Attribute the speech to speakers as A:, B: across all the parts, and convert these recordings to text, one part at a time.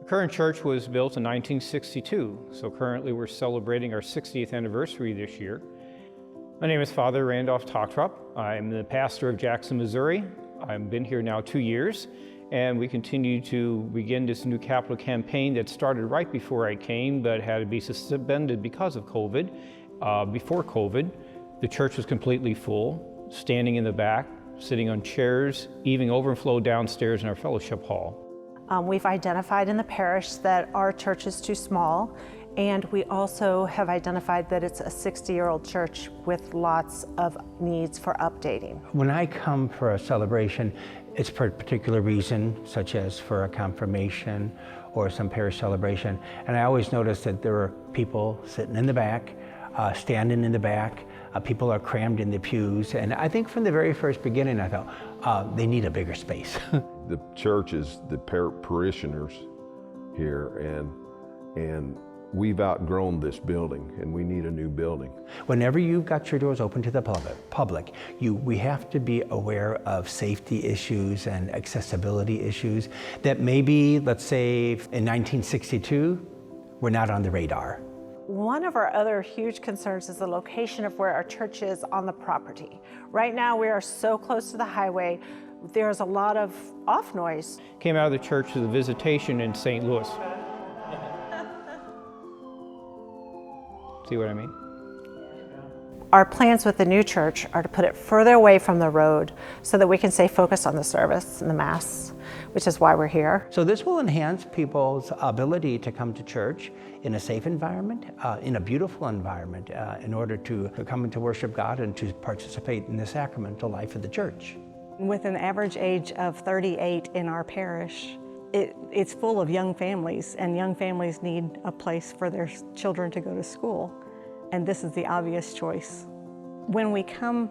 A: current church was built in 1962, so currently we're celebrating our 60th anniversary this year. My name is Father Randolph Tochtrop. I'm the pastor of Jackson, Missouri. I've been here now 2 years, and we continue to begin this new capital campaign that started right before I came, but had to be suspended because of COVID. Before COVID, the church was completely full, standing in the back, sitting on chairs, even overflow downstairs in our fellowship hall.
B: We've identified in the parish that our church is too small, and we also have identified that it's a 60-year-old church with lots of needs for updating.
C: When I come for a celebration, it's for a particular reason, such as for a confirmation or some parish celebration, and I always notice that there are people sitting in the back, standing in the back, people are crammed in the pews, and I think from the very first beginning I thought they need a bigger space.
D: The church is the parishioners here, and we've outgrown this building, and we need a new building.
C: Whenever you've got your doors open to the public, we have to be aware of safety issues and accessibility issues that maybe, let's say, in 1962, were not on the radar.
B: One of our other huge concerns is the location of where our church is on the property. Right now, we are so close to the highway, there's a lot of off noise.
A: Came out of the church to the visitation in St. Louis. See what I mean?
B: Our plans with the new church are to put it further away from the road so that we can stay focused on the service and the Mass, which is why we're here.
C: So this will enhance people's ability to come to church in a safe environment, in a beautiful environment, in order to come and to worship God and to participate in the sacramental life of the church.
E: With an average age of 38 in our parish, it's full of young families, and young families need a place for their children to go to school, and this is the obvious choice. When we come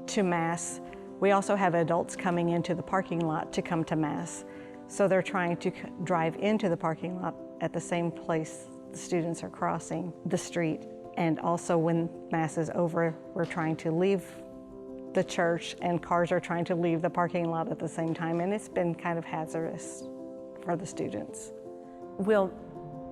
E: to Mass, we also have adults coming into the parking lot to come to Mass, so they're trying to drive into the parking lot at the same place the students are crossing the street, and also when Mass is over, we're trying to leave the church, and cars are trying to leave the parking lot at the same time, and it's been kind of hazardous for the students.
B: We'll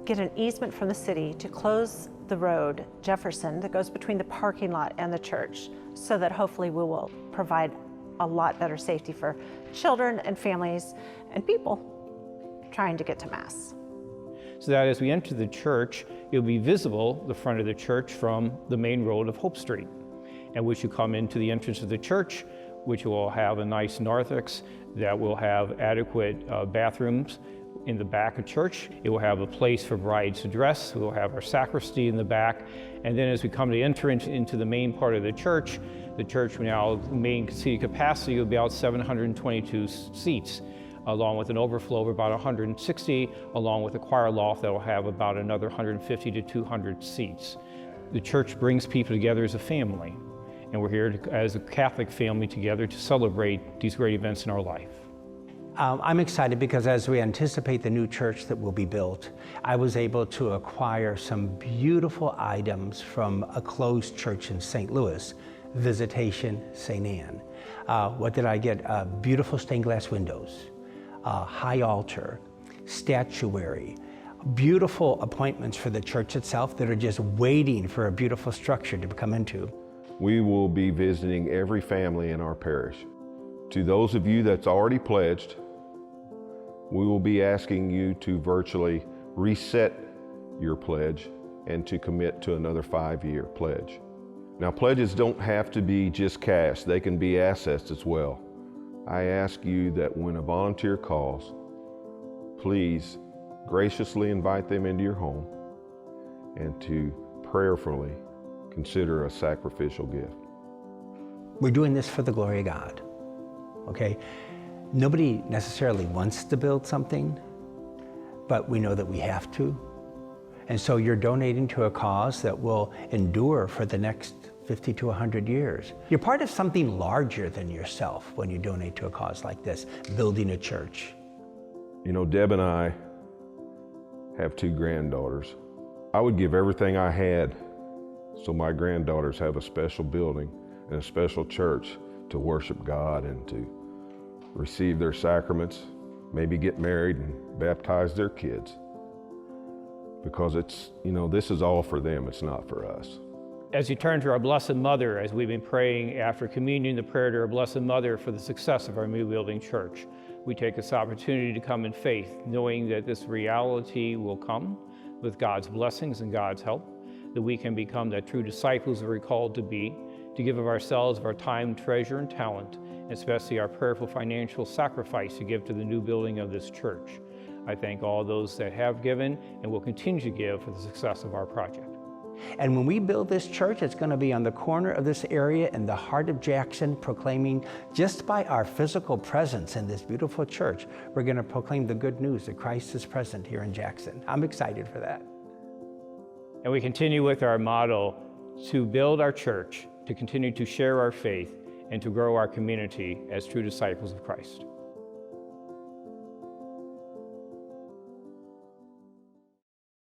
B: get an easement from the city to close the road, Jefferson, that goes between the parking lot and the church, so that hopefully we will provide a lot better safety for children and families and people trying to get to Mass.
A: So that as we enter the church, it'll be visible, the front of the church, from the main road of Hope Street, and which you come into the entrance of the church, which will have a nice narthex that will have adequate bathrooms in the back of church. It will have a place for brides to dress. We will have our sacristy in the back. And then as we come to enter into the main part of the church now, main seating capacity will be about 722 seats, along with an overflow of about 160, along with a choir loft that will have about another 150 to 200 seats. The church brings people together as a family, and we're here as a Catholic family together to celebrate these great events in our life.
C: I'm excited because as we anticipate the new church that will be built, I was able to acquire some beautiful items from a closed church in St. Louis, Visitation St. Anne. What did I get? Beautiful stained glass windows, high altar, statuary, beautiful appointments for the church itself that are just waiting for a beautiful structure to come into.
D: We will be visiting every family in our parish. To those of you that's already pledged, we will be asking you to virtually reset your pledge and to commit to another 5-year pledge. Now, pledges don't have to be just cash, they can be assets as well. I ask you that when a volunteer calls, please graciously invite them into your home and to prayerfully consider a sacrificial gift.
C: We're doing this for the glory of God, okay? Nobody necessarily wants to build something, but we know that we have to. And so you're donating to a cause that will endure for the next 50 to 100 years. You're part of something larger than yourself when you donate to a cause like this, building a church.
D: You know, Deb and I have 2 granddaughters. I would give everything I had so my granddaughters have a special building and a special church to worship God and to receive their sacraments, maybe get married and baptize their kids. because it's, this is all for them, it's not for us.
A: As you turn to our Blessed Mother, as we've been praying after communion, the prayer to our Blessed Mother for the success of our new building church, we take this opportunity to come in faith, knowing that this reality will come with God's blessings and God's help, that we can become the true disciples that we're called to be, to give of ourselves, of our time, treasure, and talent, especially our prayerful financial sacrifice to give to the new building of this church. I thank all those that have given and will continue to give for the success of our project.
C: And when we build this church, it's going to be on the corner of this area in the heart of Jackson, proclaiming, just by our physical presence in this beautiful church, we're going to proclaim the good news that Christ is present here in Jackson. I'm excited for that.
A: And we continue with our motto to build our church, to continue to share our faith, and to grow our community as true disciples of Christ.